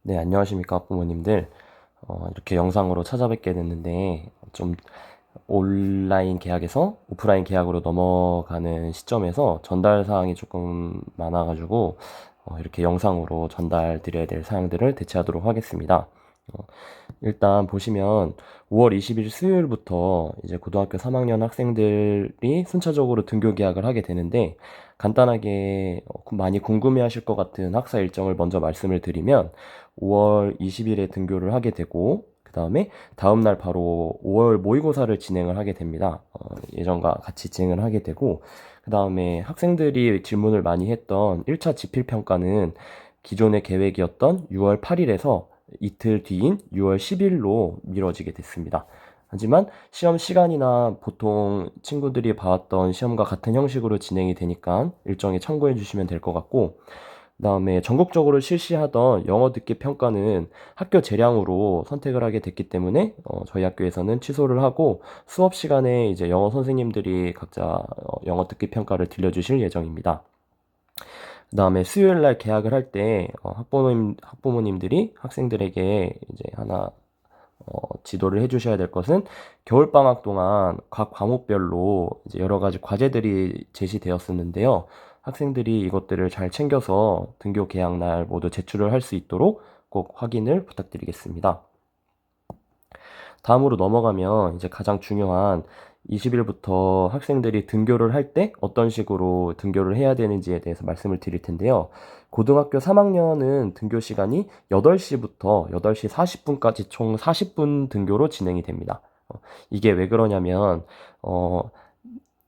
네, 안녕하십니까, 부모님들. 이렇게 영상으로 찾아뵙게 됐는데, 좀 온라인 계약에서 오프라인 계약으로 넘어가는 시점에서 전달 사항이 조금 많아가지고, 이렇게 영상으로 전달 드려야 될 사항들을 대체하도록 하겠습니다. 어, 일단 보시면 5월 20일 수요일부터 이제 고등학교 3학년 학생들이 순차적으로 등교 계약을 하게 되는데, 간단하게 많이 궁금해 하실 것 같은 학사 일정을 먼저 말씀을 드리면 5월 20일에 등교를 하게 되고, 그 다음에 다음날 바로 5월 모의고사를 진행을 하게 됩니다. 예전과 같이 진행을 하게 되고, 그 다음에 학생들이 질문을 많이 했던 1차 지필평가는 기존의 계획이었던 6월 8일에서 이틀 뒤인 6월 10일로 미뤄지게 됐습니다. 하지만 시험 시간이나 보통 친구들이 봐왔던 시험과 같은 형식으로 진행이 되니까 일정에 참고해 주시면 될 것 같고, 그 다음에 전국적으로 실시하던 영어 듣기 평가는 학교 재량으로 선택을 하게 됐기 때문에 저희 학교에서는 취소를 하고 수업 시간에 이제 영어 선생님들이 각자 영어 듣기 평가를 들려주실 예정입니다. 그 다음에 수요일 날 개학을 할 때 학부모님들이 학생들에게 이제 하나 지도를 해주셔야 될 것은 겨울방학 동안 각 과목별로 이제 여러 가지 과제들이 제시되었었는데요. 학생들이 이것들을 잘 챙겨서 등교 개학 날 모두 제출을 할 수 있도록 꼭 확인을 부탁드리겠습니다. 다음으로 넘어가면 이제 가장 중요한 20일부터 학생들이 등교를 할 때 어떤 식으로 등교를 해야 되는지에 대해서 말씀을 드릴 텐데요. 고등학교 3학년은 등교 시간이 8시부터 8시 40분까지 총 40분 등교로 진행이 됩니다. 이게 왜 그러냐면,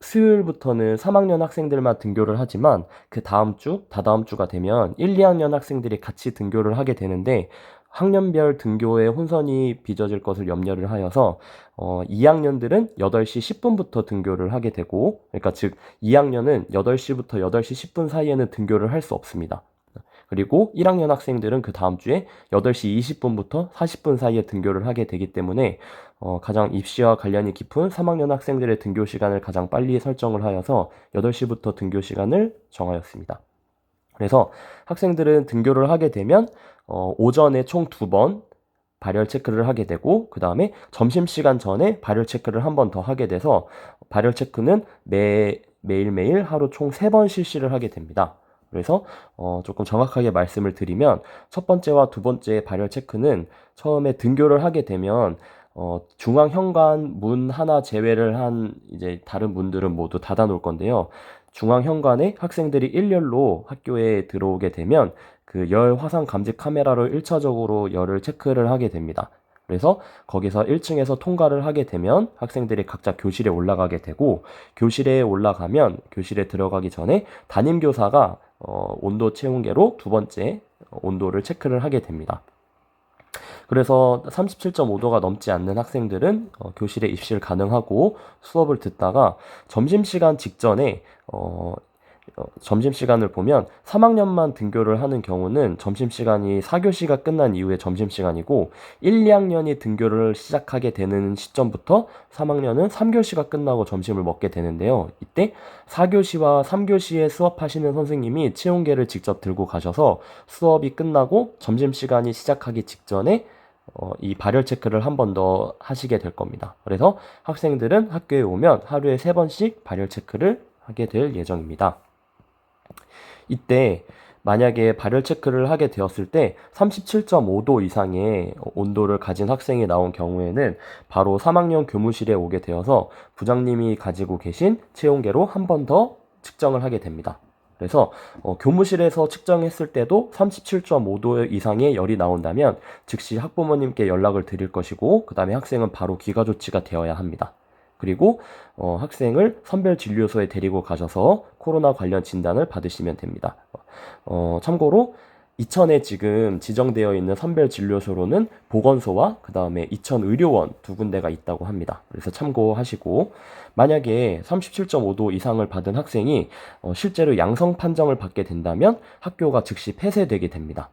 수요일부터는 3학년 학생들만 등교를 하지만 그 다음 주, 다다음 주가 되면 1, 2학년 학생들이 같이 등교를 하게 되는데 학년별 등교에 혼선이 빚어질 것을 염려를 하여서 2학년들은 8시 10분부터 등교를 하게 되고, 그러니까 즉 2학년은 8시부터 8시 10분 사이에는 등교를 할 수 없습니다. 그리고 1학년 학생들은 그 다음 주에 8시 20분부터 40분 사이에 등교를 하게 되기 때문에 가장 입시와 관련이 깊은 3학년 학생들의 등교 시간을 가장 빨리 설정을 하여서 8시부터 등교 시간을 정하였습니다. 그래서 학생들은 등교를 하게 되면 오전에 총 2번 발열 체크를 하게 되고, 그 다음에 점심시간 전에 발열 체크를 한 번 더 하게 돼서 발열 체크는 매일매일 하루 총 3번 실시를 하게 됩니다. 그래서 조금 정확하게 말씀을 드리면 첫 번째와 두 번째 발열 체크는 처음에 등교를 하게 되면 중앙 현관 문 하나 제외를 한 이제 다른 문들은 모두 닫아 놓을 건데요. 중앙 현관에 학생들이 일렬로 학교에 들어오게 되면 그 열 화상 감지 카메라로 1차적으로 열을 체크를 하게 됩니다. 그래서 거기서 1층에서 통과를 하게 되면 학생들이 각자 교실에 올라가게 되고, 교실에 올라가면 교실에 들어가기 전에 담임교사가 온도 체온계로 두 번째 온도를 체크를 하게 됩니다. 그래서 37.5도가 넘지 않는 학생들은 교실에 입실 가능하고 수업을 듣다가 점심시간 직전에 점심시간을 보면 3학년만 등교를 하는 경우는 점심시간이 4교시가 끝난 이후에 점심시간이고, 1, 2학년이 등교를 시작하게 되는 시점부터 3학년은 3교시가 끝나고 점심을 먹게 되는데요. 이때 4교시와 3교시에 수업하시는 선생님이 체온계를 직접 들고 가셔서 수업이 끝나고 점심시간이 시작하기 직전에 이 발열 체크를 한 번 더 하시게 될 겁니다. 그래서 학생들은 학교에 오면 하루에 3번씩 발열 체크를 하게 될 예정입니다. 이때 만약에 발열 체크를 하게 되었을 때 37.5도 이상의 온도를 가진 학생이 나온 경우에는 바로 3학년 교무실에 오게 되어서 부장님이 가지고 계신 체온계로 한 번 더 측정을 하게 됩니다. 그래서 교무실에서 측정했을 때도 37.5도 이상의 열이 나온다면 즉시 학부모님께 연락을 드릴 것이고, 그 다음에 학생은 바로 귀가 조치가 되어야 합니다. 그리고 학생을 선별진료소에 데리고 가셔서 코로나 관련 진단을 받으시면 됩니다. 참고로 이천에 지금 지정되어 있는 선별진료소로는 보건소와 그 다음에 이천의료원 두 군데가 있다고 합니다. 그래서 참고하시고, 만약에 37.5도 이상을 받은 학생이 실제로 양성 판정을 받게 된다면 학교가 즉시 폐쇄되게 됩니다.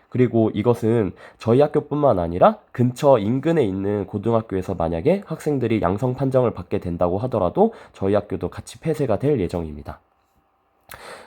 그리고 이것은 저희 학교뿐만 아니라 근처 인근에 있는 고등학교에서 만약에 학생들이 양성 판정을 받게 된다고 하더라도 저희 학교도 같이 폐쇄가 될 예정입니다.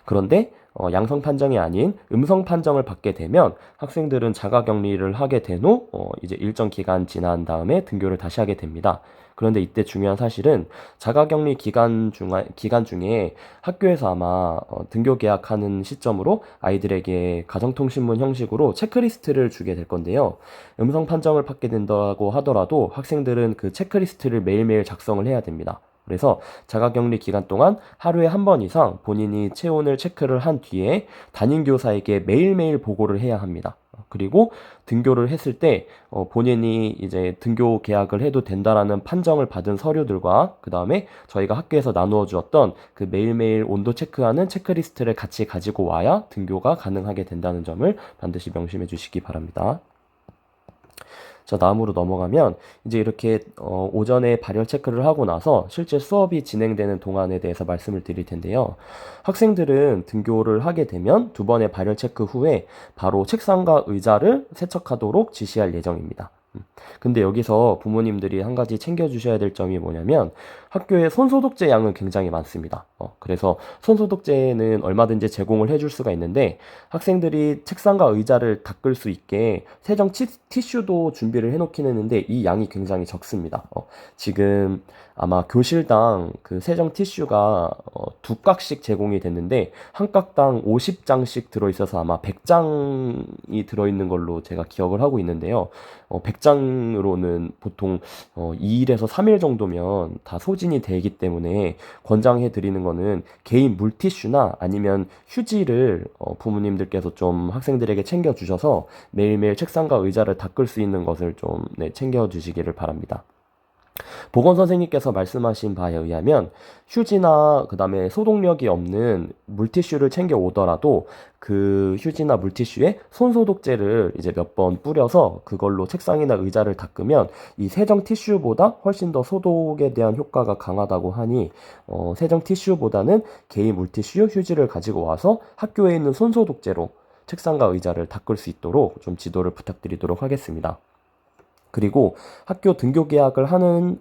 그런데 양성 판정이 아닌 음성 판정을 받게 되면 학생들은 자가격리를 하게 된 후 이제 일정 기간 지난 다음에 등교를 다시 하게 됩니다. 그런데 이때 중요한 사실은 자가격리 기간 중에 학교에서 아마 등교 계약하는 시점으로 아이들에게 가정통신문 형식으로 체크리스트를 주게 될 건데요. 음성 판정을 받게 된다고 하더라도 학생들은 그 체크리스트를 매일매일 작성을 해야 됩니다. 그래서 자가격리 기간 동안 하루에 한 번 이상 본인이 체온을 체크를 한 뒤에 담임교사에게 매일매일 보고를 해야 합니다. 그리고 등교를 했을 때 본인이 이제 등교 계약을 해도 된다라는 판정을 받은 서류들과 그 다음에 저희가 학교에서 나누어 주었던 그 매일매일 온도 체크하는 체크리스트를 같이 가지고 와야 등교가 가능하게 된다는 점을 반드시 명심해 주시기 바랍니다. 자, 다음으로 넘어가면 이제 이렇게 오전에 발열 체크를 하고 나서 실제 수업이 진행되는 동안에 대해서 말씀을 드릴 텐데요. 학생들은 등교를 하게 되면 두 번의 발열 체크 후에 바로 책상과 의자를 세척하도록 지시할 예정입니다. 근데 여기서 부모님들이 한 가지 챙겨주셔야 될 점이 뭐냐면 학교에 손소독제 양은 굉장히 많습니다. 그래서 손소독제는 얼마든지 제공을 해줄 수가 있는데 학생들이 책상과 의자를 닦을 수 있게 세정 티슈도 준비를 해놓긴 했는데 이 양이 굉장히 적습니다. 지금 아마 교실당 그 세정 티슈가 두 깍씩 제공이 됐는데 한 깍당 50장씩 들어있어서 아마 100장이 들어있는 걸로 제가 기억을 하고 있는데요. 100장으로는 보통 2일에서 3일 정도면 다 소진이 되기 때문에 권장해 드리는 거는 개인 물티슈나 아니면 휴지를 부모님들께서 좀 학생들에게 챙겨 주셔서 매일매일 책상과 의자를 닦을 수 있는 것을 좀 챙겨 주시기를 바랍니다. 보건선생님께서 말씀하신 바에 의하면 휴지나 그 다음에 소독력이 없는 물티슈를 챙겨 오더라도 그 휴지나 물티슈에 손소독제를 이제 몇 번 뿌려서 그걸로 책상이나 의자를 닦으면 이 세정 티슈보다 훨씬 더 소독에 대한 효과가 강하다고 하니 세정 티슈보다는 개인 물티슈, 휴지를 가지고 와서 학교에 있는 손소독제로 책상과 의자를 닦을 수 있도록 좀 지도를 부탁드리도록 하겠습니다. 그리고 학교 등교 계약을 하는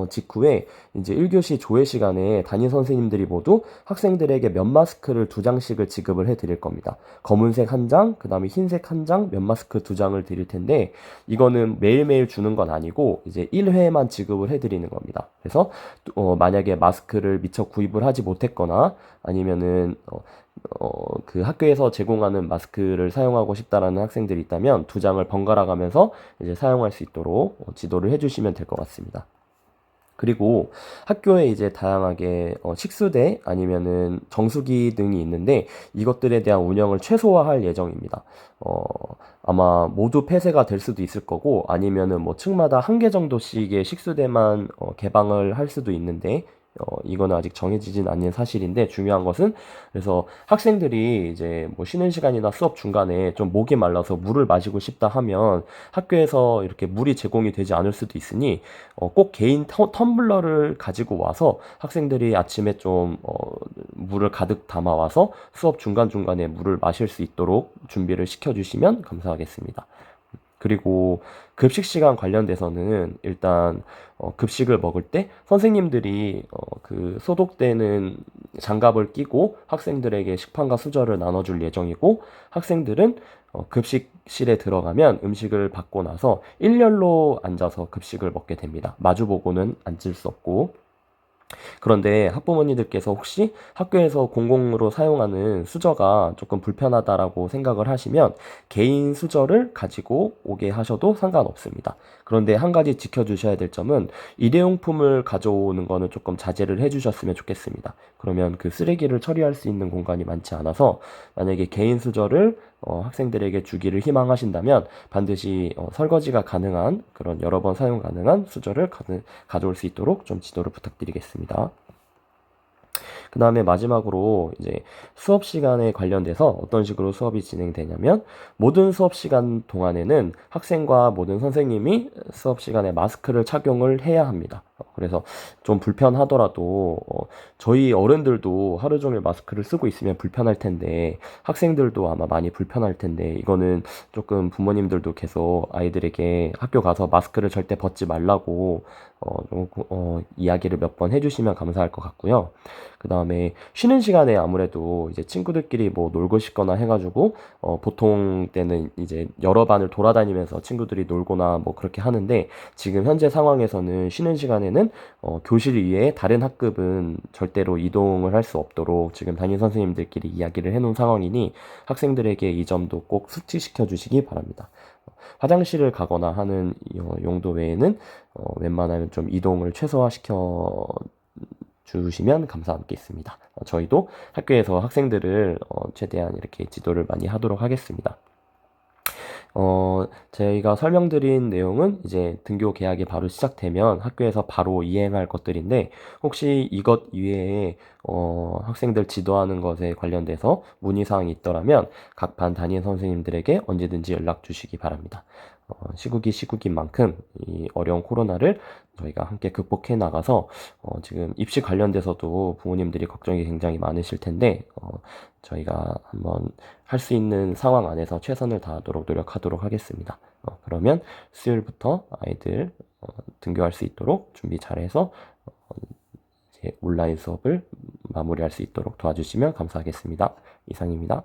직후에 이제 1교시 조회 시간에 담임 선생님들이 모두 학생들에게 면 마스크를 2장씩을 지급을 해 드릴 겁니다. 검은색 1장, 그 다음에 흰색 1장, 면 마스크 2장을 드릴 텐데 이거는 매일매일 주는 건 아니고 이제 1회만 지급을 해 드리는 겁니다. 그래서 만약에 마스크를 미처 구입을 하지 못했거나 아니면은 그 학교에서 제공하는 마스크를 사용하고 싶다라는 학생들이 있다면 2장을 번갈아 가면서 이제 사용할 수 있도록 지도를 해주시면 될 것 같습니다. 그리고 학교에 이제 다양하게 식수대 아니면은 정수기 등이 있는데 이것들에 대한 운영을 최소화할 예정입니다. 아마 모두 폐쇄가 될 수도 있을 거고 아니면은 뭐 층마다 한 개 정도씩의 식수대만 개방을 할 수도 있는데 이거는 아직 정해지진 않는 사실인데 중요한 것은 그래서 학생들이 이제 뭐 쉬는 시간이나 수업 중간에 좀 목이 말라서 물을 마시고 싶다 하면 학교에서 이렇게 물이 제공이 되지 않을 수도 있으니 꼭 개인 텀블러를 가지고 와서 학생들이 아침에 좀 물을 가득 담아 와서 수업 중간중간에 물을 마실 수 있도록 준비를 시켜주시면 감사하겠습니다. 그리고 급식 시간 관련돼서는 일단 급식을 먹을 때 선생님들이 그 소독되는 장갑을 끼고 학생들에게 식판과 수저를 나눠줄 예정이고 학생들은 급식실에 들어가면 음식을 받고 나서 일렬로 앉아서 급식을 먹게 됩니다. 마주보고는 앉을 수 없고 그런데 학부모님들께서 혹시 학교에서 공공으로 사용하는 수저가 조금 불편하다라고 생각을 하시면 개인 수저를 가지고 오게 하셔도 상관없습니다. 그런데 한 가지 지켜주셔야 될 점은 일회용품을 가져오는 거는 조금 자제를 해주셨으면 좋겠습니다. 그러면 그 쓰레기를 처리할 수 있는 공간이 많지 않아서 만약에 개인 수저를 학생들에게 주기를 희망하신다면 반드시 설거지가 가능한 그런 여러 번 사용 가능한 수저를 가져올 수 있도록 좀 지도를 부탁드리겠습니다. 그 다음에 마지막으로 이제 수업 시간에 관련돼서 어떤 식으로 수업이 진행되냐면 모든 수업 시간 동안에는 학생과 모든 선생님이 수업 시간에 마스크를 착용을 해야 합니다. 그래서 좀 불편하더라도 저희 어른들도 하루 종일 마스크를 쓰고 있으면 불편할 텐데 학생들도 아마 많이 불편할 텐데 이거는 조금 부모님들도 계속 아이들에게 학교 가서 마스크를 절대 벗지 말라고 이야기를 몇 번 해주시면 감사할 것 같고요. 그 다음에 다음에 쉬는 시간에 아무래도 이제 친구들끼리 뭐 놀고 싶거나 해가지고 보통 때는 이제 여러 반을 돌아다니면서 친구들이 놀거나 뭐 그렇게 하는데, 지금 현재 상황에서는 쉬는 시간에는 교실 위에 다른 학급은 절대로 이동을 할 수 없도록 지금 담임 선생님들끼리 이야기를 해놓은 상황이니 학생들에게 이 점도 꼭 숙지시켜 주시기 바랍니다. 화장실을 가거나 하는 용도 외에는 웬만하면 좀 이동을 최소화시켜 주시면 감사하겠습니다. 저희도 학교에서 학생들을 최대한 이렇게 지도를 많이 하도록 하겠습니다. 저희가 설명드린 내용은 이제 등교 개학이 바로 시작되면 학교에서 바로 이행할 것들인데, 혹시 이것 이외에 학생들 지도하는 것에 관련돼서 문의사항이 있더라면 각 반 담임 선생님들에게 언제든지 연락 주시기 바랍니다. 시국이 시국인 만큼 이 어려운 코로나를 저희가 함께 극복해 나가서 지금 입시 관련돼서도 부모님들이 걱정이 굉장히 많으실 텐데, 저희가 한번 할 수 있는 상황 안에서 최선을 다하도록 노력하도록 하겠습니다. 그러면 수요일부터 아이들 등교할 수 있도록 준비 잘해서 이제 온라인 수업을 마무리할 수 있도록 도와주시면 감사하겠습니다. 이상입니다.